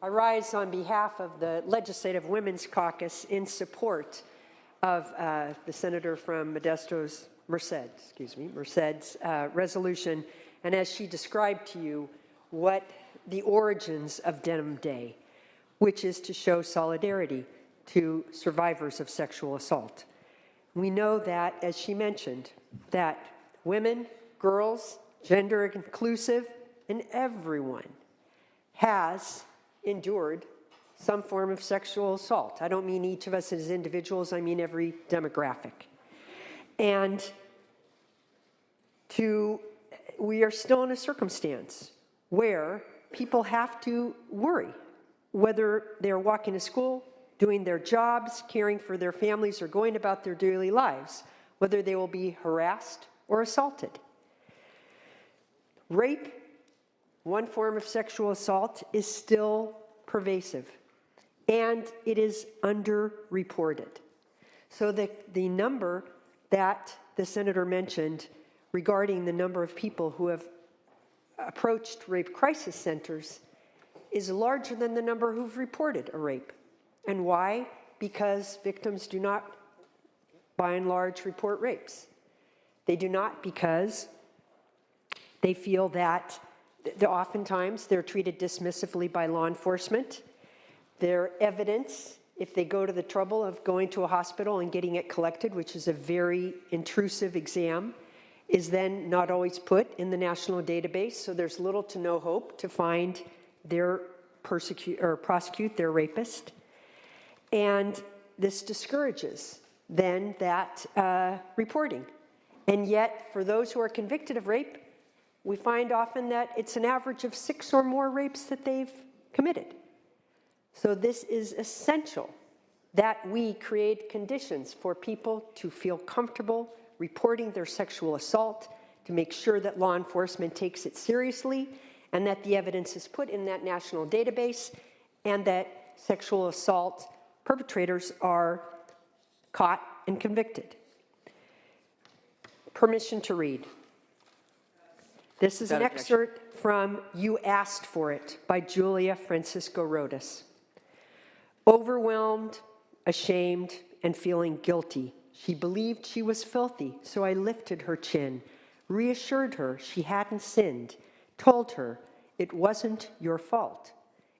I rise on behalf of the Legislative Women's Caucus in support of the senator from Modesto's, Merced's resolution, and as she described to you, what the origins of Denim Day, which is to show solidarity to survivors of sexual assault. We know that, as she mentioned, that women, girls, gender inclusive, and everyone has endured some form of sexual assault. I don't mean each of us as individuals, I mean every demographic. And we are still in a circumstance where people have to worry whether they're walking to school, doing their jobs, caring for their families, or going about their daily lives, whether they will be harassed or assaulted. Rape, one form of sexual assault, is still pervasive, and it is underreported. So the number that the senator mentioned regarding the number of people who have approached rape crisis centers is larger than the number who've reported a rape. And why? Because victims do not, by and large, report rapes. They do not because they feel that oftentimes they're treated dismissively by law enforcement. Their evidence, if they go to the trouble of going to a hospital and getting it collected, which is a very intrusive exam, is then not always put in the national database, so there's little to no hope to find their prosecute their rapist. And this discourages then that reporting. And yet, for those who are convicted of rape, we find often that it's an average of 6 or more rapes that they've committed. So this is essential that we create conditions for people to feel comfortable reporting their sexual assault, to make sure that law enforcement takes it seriously, and that the evidence is put in that national database, and that sexual assault perpetrators are caught and convicted. Permission to read. This is an excerpt from You Asked for It by Julia Francisco Rodas. Overwhelmed, ashamed, and feeling guilty, she believed she was filthy, so I lifted her chin, reassured her she hadn't sinned, told her it wasn't your fault.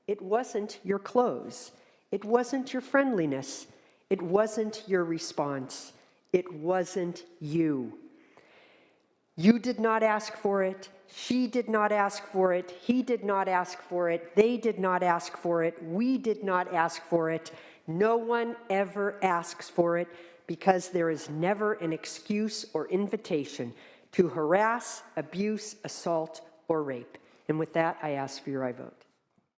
It wasn't your clothes. It wasn't your friendliness. It wasn't your response. It wasn't you. You did not ask for it. She did not ask for it. He did not ask for it. They did not ask for it. We did not ask for it. No one ever asks for it because there is never an excuse or invitation to harass, abuse, assault, or rape. And with that, I ask for your I vote.